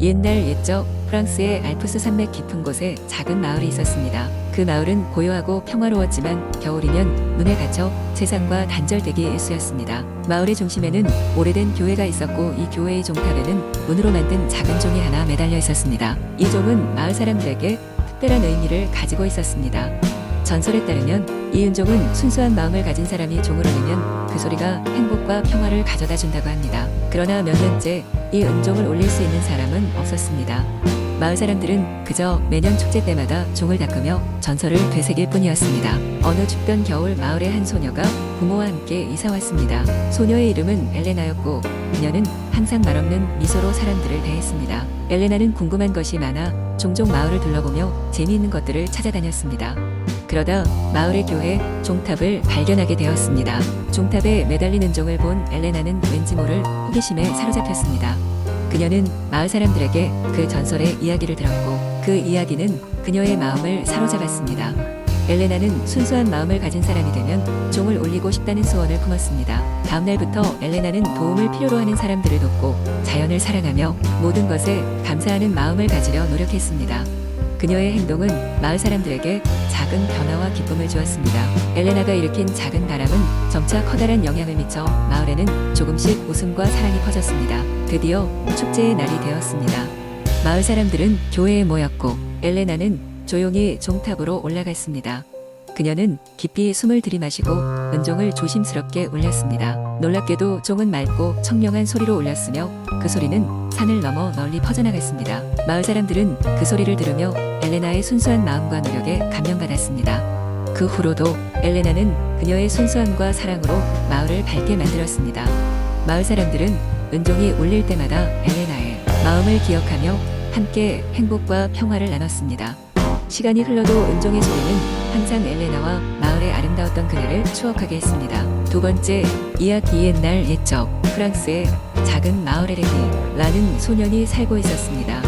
옛날 옛적 프랑스의 알프스 산맥 깊은 곳에 작은 마을이 있었습니다. 그 마을은 고요하고 평화로웠지만 겨울이면 눈에 갇혀 세상과 단절되기 일쑤였습니다. 마을의 중심에는 오래된 교회가 있었고 이 교회의 종탑에는 은으로 만든 작은 종이 하나 매달려 있었습니다. 이 종은 마을 사람들에게 특별한 의미를 가지고 있었습니다. 전설에 따르면 이 은종은 순수한 마음을 가진 사람이 종을 울리면 그 소리가 행복과 평화를 가져다 준다고 합니다. 그러나 몇 년째 이 은종을 울릴 수 있는 사람은 없었습니다. 마을 사람들은 그저 매년 축제 때마다 종을 닦으며 전설을 되새길 뿐이었습니다. 어느 춥던 겨울 마을의 한 소녀가 부모와 함께 이사 왔습니다. 소녀의 이름은 엘레나였고 그녀는 항상 말없는 미소로 사람들을 대했습니다. 엘레나는 궁금한 것이 많아 종종 마을을 둘러보며 재미있는 것들을 찾아다녔습니다. 그러다 마을의 교회 종탑을 발견하게 되었습니다. 종탑에 매달린 은종을 본 엘레나는 왠지 모를 호기심에 사로잡혔습니다. 그녀는 마을 사람들에게 그 전설의 이야기를 들었고 그 이야기는 그녀의 마음을 사로잡았습니다. 엘레나는 순수한 마음을 가진 사람이 되면 종을 울리고 싶다는 소원을 품었습니다. 다음 날부터 엘레나는 도움을 필요로 하는 사람들을 돕고 자연을 사랑하며 모든 것에 감사하는 마음을 가지려 노력했습니다. 그녀의 행동은 마을 사람들에게 작은 변화와 기쁨을 주었습니다. 엘레나가 일으킨 작은 바람은 점차 커다란 영향을 미쳐 마을에는 조금씩 웃음과 사랑이 퍼졌습니다. 드디어 축제의 날이 되었습니다. 마을 사람들은 교회에 모였고 엘레나는 조용히 종탑으로 올라갔습니다. 그녀는 깊이 숨을 들이마시고 은종을 조심스럽게 울렸습니다. 놀랍게도 종은 맑고 청명한 소리로 울렸으며 그 소리는 산을 넘어 널리 퍼져나갔습니다. 마을 사람들은 그 소리를 들으며 엘레나의 순수한 마음과 노력에 감명받았습니다. 그 후로도 엘레나는 그녀의 순수함과 사랑으로 마을을 밝게 만들었습니다. 마을 사람들은 은종이 울릴 때마다 엘레나의 마음을 기억하며 함께 행복과 평화를 나눴습니다. 시간이 흘러도 은종의 소리는 항상 엘레나와 마을의 아름다웠던 그날을 추억하게 했습니다. 두 번째 이야기. 옛날 옛적 프랑스의 작은 마을에 레미라는 소년이 살고 있었습니다.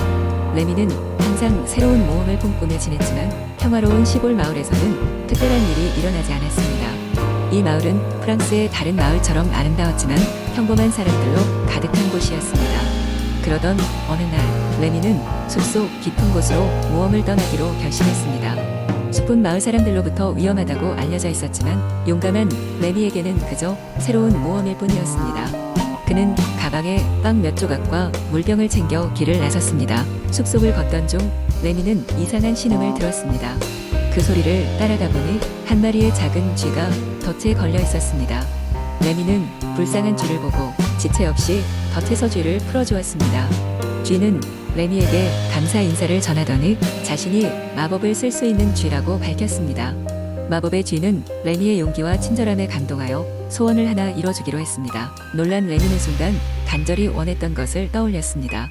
레미는 항상 새로운 모험을 꿈꾸며 지냈지만 평화로운 시골 마을에서는 특별한 일이 일어나지 않았습니다. 이 마을은 프랑스의 다른 마을처럼 아름다웠지만 평범한 사람들로 가득한 곳이었습니다. 그러던 어느 날 레미는 숲속 깊은 곳으로 모험을 떠나기로 결심했습니다. 숲은 마을 사람들로부터 위험하다고 알려져 있었지만 용감한 레미에게는 그저 새로운 모험일 뿐이었습니다. 그는 가방에 빵 몇 조각과 물병을 챙겨 길을 나섰습니다. 숲속을 걷던 중 레미는 이상한 신음을 들었습니다. 그 소리를 따라가 보니 한 마리의 작은 쥐가 덫에 걸려 있었습니다. 레미는 불쌍한 쥐를 보고 지체 없이 덫에서 쥐를 풀어주었습니다. 쥐는 레미에게 감사 인사를 전하더니 자신이 마법을 쓸 수 있는 쥐라고 밝혔습니다. 마법의 쥐는 레미의 용기와 친절함에 감동하여 소원을 하나 이뤄주기로 했습니다. 놀란 레미는 순간 간절히 원했던 것을 떠올렸습니다.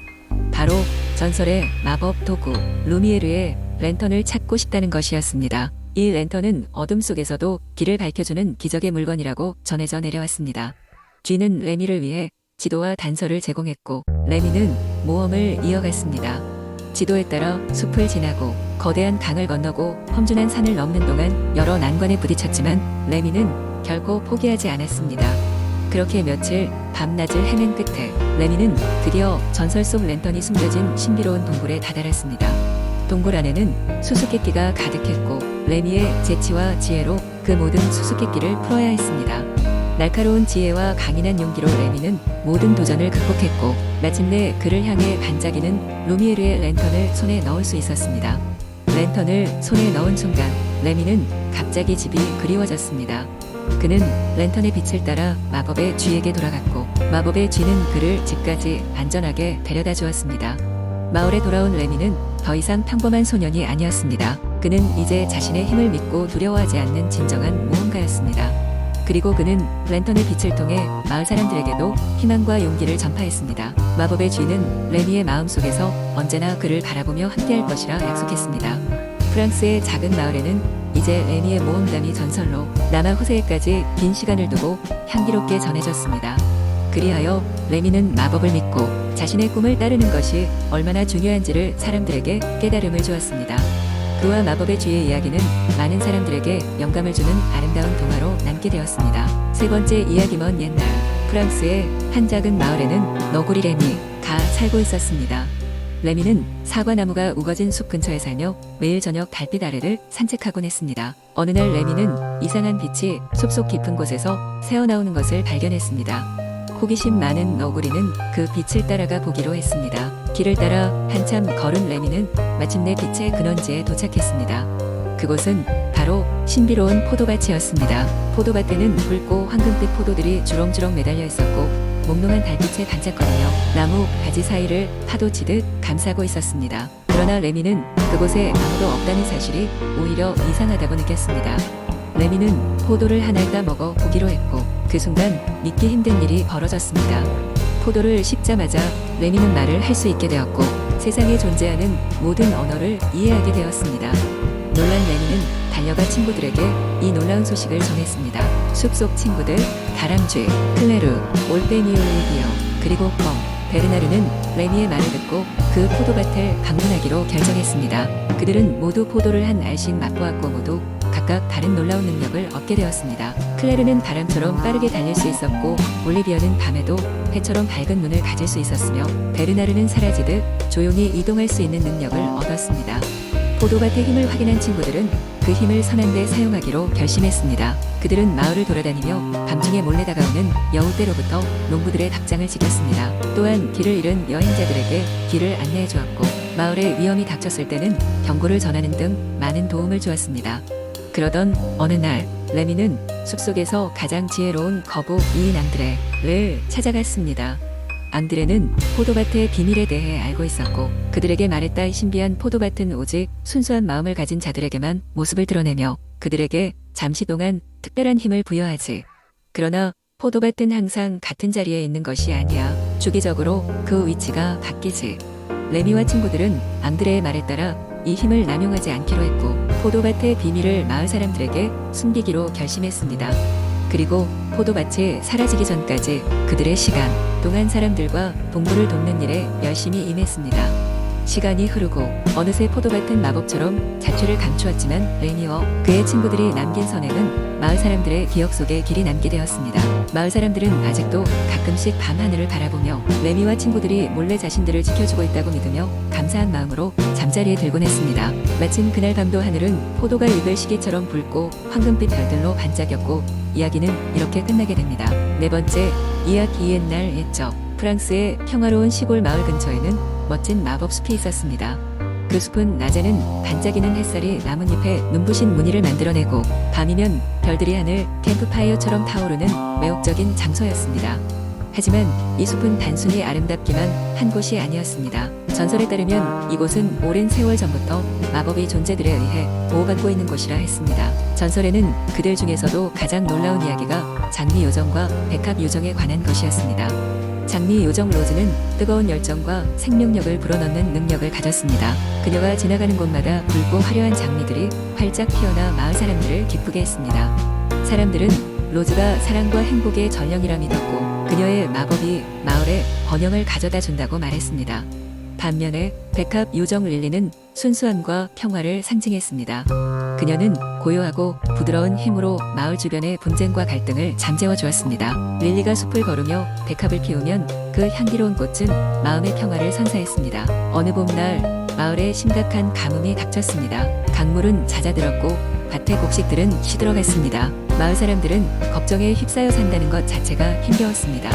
바로 전설의 마법 도구 루미에르의 랜턴을 찾고 싶다는 것이었습니다. 이 랜턴은 어둠 속에서도 길을 밝혀주는 기적의 물건이라고 전해져 내려왔습니다. 쥐는 레미를 위해 지도와 단서를 제공했고 레미는 모험을 이어갔습니다. 지도에 따라 숲을 지나고 거대한 강을 건너고 험준한 산을 넘는 동안 여러 난관에 부딪혔지만 레미는 결코 포기하지 않았습니다. 그렇게 며칠 밤낮을 헤맨 끝에 레미는 드디어 전설 속 랜턴이 숨겨진 신비로운 동굴에 다다랐습니다. 동굴 안에는 수수께끼가 가득했고 레미의 재치와 지혜로 그 모든 수수께끼를 풀어야 했습니다. 날카로운 지혜와 강인한 용기로 레미는 모든 도전을 극복했고 마침내 그를 향해 반짝이는 루미에르의 랜턴을 손에 넣을 수 있었습니다. 랜턴을 손에 넣은 순간 레미는 갑자기 집이 그리워졌습니다. 그는 랜턴의 빛을 따라 마법의 쥐에게 돌아갔고 마법의 쥐는 그를 집까지 안전하게 데려다 주었습니다. 마을에 돌아온 레미는 더 이상 평범한 소년이 아니었습니다. 그는 이제 자신의 힘을 믿고 두려워하지 않는 진정한 모험가였습니다. 그리고 그는 랜턴의 빛을 통해 마을 사람들에게도 희망과 용기를 전파했습니다. 마법의 쥐는 레미의 마음속에서 언제나 그를 바라보며 함께할 것이라 약속했습니다. 프랑스의 작은 마을에는 이제 레미의 모험담이 전설로 남아 후세에까지 긴 시간을 두고 향기롭게 전해졌습니다. 그리하여 레미는 마법을 믿고 자신의 꿈을 따르는 것이 얼마나 중요한지를 사람들에게 깨달음을 주었습니다. 그와 마법의 쥐의 이야기는 많은 사람들에게 영감을 주는 아름다운 동화로 남게 되었습니다. 세 번째 이야기. 먼 옛날 프랑스의 한 작은 마을에는 너구리 레미가 살고 있었습니다. 레미는 사과나무가 우거진 숲 근처에 살며 매일 저녁 달빛 아래를 산책하곤 했습니다. 어느 날 레미는 이상한 빛이 숲속 깊은 곳에서 새어나오는 것을 발견했습니다. 호기심 많은 너구리는 그 빛을 따라가 보기로 했습니다. 길을 따라 한참 걸은 레미는 마침내 빛의 근원지에 도착했습니다. 그곳은 바로 신비로운 포도밭이었습니다. 포도밭에는 붉고 황금빛 포도들이 주렁주렁 매달려 있었고 몽롱한 달빛에 반짝거리며 나무 가지 사이를 파도치듯 감싸고 있었습니다. 그러나 레미는 그곳에 아무도 없다는 사실이 오히려 이상하다고 느꼈습니다. 레미는 포도를 하나 따먹어 보기로 했고 그 순간 믿기 힘든 일이 벌어졌습니다. 포도를 씹자마자 레미는 말을 할 수 있게 되었고 세상에 존재하는 모든 언어를 이해하게 되었습니다. 놀란 레미는 달려가 친구들에게 이 놀라운 소식을 전했습니다. 숲속 친구들, 다람쥐, 클레르, 올페미올리비어, 그리고 뻥, 베르나르는 레미의 말을 듣고 그 포도밭을 방문하기로 결정했습니다. 그들은 모두 포도를 한 알씩 맛보았고 모두 각각 다른 놀라운 능력을 얻게 되었습니다. 클레르는 바람처럼 빠르게 달릴 수 있었고 올리비어는 밤에도 해처럼 밝은 눈을 가질 수 있었으며 베르나르는 사라지듯 조용히 이동할 수 있는 능력을 얻었습니다. 포도밭의 힘을 확인한 친구들은 그 힘을 선한데 사용하기로 결심했습니다. 그들은 마을을 돌아다니며 밤중에 몰래 다가오는 여우떼로부터 농부들의 답장을 지켰습니다. 또한 길을 잃은 여행자들에게 길을 안내해 주었고 마을에 위험이 닥쳤을 때는 경고를 전하는 등 많은 도움을 주었습니다. 그러던 어느 날 레미는 숲속에서 가장 지혜로운 거북 이인 앙드레를 찾아갔습니다. 앙드레는 포도밭의 비밀에 대해 알고 있었고 그들에게 말했다. 신비한 포도밭은 오직 순수한 마음을 가진 자들에게만 모습을 드러내며 그들에게 잠시 동안 특별한 힘을 부여하지. 그러나 포도밭은 항상 같은 자리에 있는 것이 아니야. 주기적으로 그 위치가 바뀌지. 레미와 친구들은 앙드레의 말에 따라 이 힘을 남용하지 않기로 했고 포도밭의 비밀을 마을 사람들에게 숨기기로 결심했습니다. 그리고 포도밭이 사라지기 전까지 그들의 시간 동안 사람들과 동물을 돕는 일에 열심히 임했습니다. 시간이 흐르고 어느새 포도밭은 마법처럼 자취를 감추었지만 레미와 그의 친구들이 남긴 선행은 마을 사람들의 기억 속에 길이 남게 되었습니다. 마을 사람들은 아직도 가끔씩 밤하늘을 바라보며 레미와 친구들이 몰래 자신들을 지켜주고 있다고 믿으며 감사한 마음으로 잠자리에 들곤 했습니다. 마침 그날 밤도 하늘은 포도가 익을 시기처럼 붉고 황금빛 별들로 반짝였고 이야기는 이렇게 끝나게 됩니다. 네 번째, 이야기 옛날 옛적 프랑스의 평화로운 시골 마을 근처에는 멋진 마법숲이 있었습니다. 그 숲은 낮에는 반짝이는 햇살이 나뭇잎에 눈부신 무늬를 만들어내고 밤이면 별들이 하늘 캠프파이어처럼 타오르는 매혹적인 장소였습니다. 하지만 이 숲은 단순히 아름답기만 한 곳이 아니었습니다. 전설에 따르면 이곳은 오랜 세월 전부터 마법의 존재들에 의해 보호받고 있는 곳이라 했습니다. 전설에는 그들 중에서도 가장 놀라운 이야기가 장미 요정과 백합 요정에 관한 것이었습니다. 장미 요정 로즈는 뜨거운 열정과 생명력을 불어넣는 능력을 가졌습니다. 그녀가 지나가는 곳마다 붉고 화려한 장미들이 활짝 피어나 마을 사람들을 기쁘게 했습니다. 사람들은 로즈가 사랑과 행복의 전령이라 믿었고 그녀의 마법이 마을에 번영을 가져다 준다고 말했습니다. 반면에 백합 요정 릴리는 순수함과 평화를 상징했습니다. 그녀는 고요하고 부드러운 힘으로 마을 주변의 분쟁과 갈등을 잠재워 주었습니다. 릴리가 숲을 걸으며 백합을 피우면 그 향기로운 꽃은 마음의 평화를 선사했습니다. 어느 봄날 마을에 심각한 가뭄이 닥쳤습니다. 강물은 잦아들었고 밭의 곡식들은 시들어갔습니다. 마을 사람들은 걱정에 휩싸여 산다는 것 자체가 힘겨웠습니다.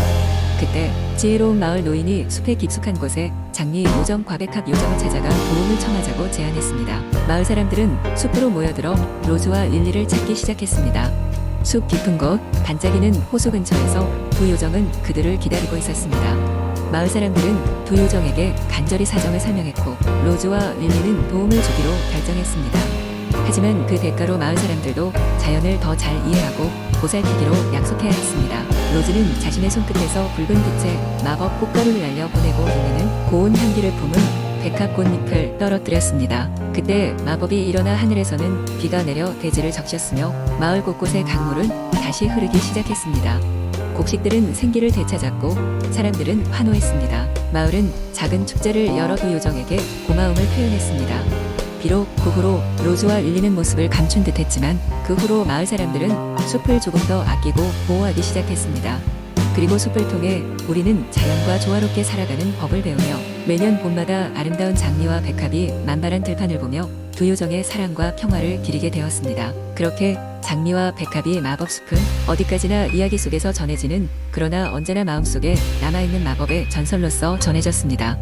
그때 지혜로운 마을 노인이 숲의 깊숙한 곳에 장미 요정 과백합 요정을 찾아가 도움을 청하자고 제안했습니다. 마을 사람들은 숲으로 모여들어 로즈와 릴리를 찾기 시작했습니다. 숲 깊은 곳 반짝이는 호수 근처에서 두 요정은 그들을 기다리고 있었습니다. 마을 사람들은 두 요정에게 간절히 사정을 설명했고 로즈와 릴리는 도움을 주기로 결정했습니다. 하지만 그 대가로 마을 사람들도 자연을 더 잘 이해하고 보살피기로 약속해야 했습니다. 로즈는 자신의 손끝에서 붉은 빛의 마법 꽃가루를 날려 보내고 릴리는 고운 향기를 품은 백합 꽃잎을 떨어뜨렸습니다. 그때 마법이 일어나 하늘에서는 비가 내려 대지를 적셨으며 마을 곳곳의 강물은 다시 흐르기 시작했습니다. 곡식들은 생기를 되찾았고 사람들은 환호했습니다. 마을은 작은 축제를 열어 두 요정에게 고마움을 표현했습니다. 비록 그 후로 로즈와 릴리는 모습을 감춘 듯 했지만 그 후로 마을 사람들은 숲을 조금 더 아끼고 보호하기 시작했습니다. 그리고 숲을 통해 우리는 자연과 조화롭게 살아가는 법을 배우며 매년 봄마다 아름다운 장미와 백합이 만발한 들판을 보며 두 요정의 사랑과 평화를 기리게 되었습니다. 그렇게 장미와 백합이 마법숲은 어디까지나 이야기 속에서 전해지는, 그러나 언제나 마음속에 남아있는 마법의 전설로서 전해졌습니다.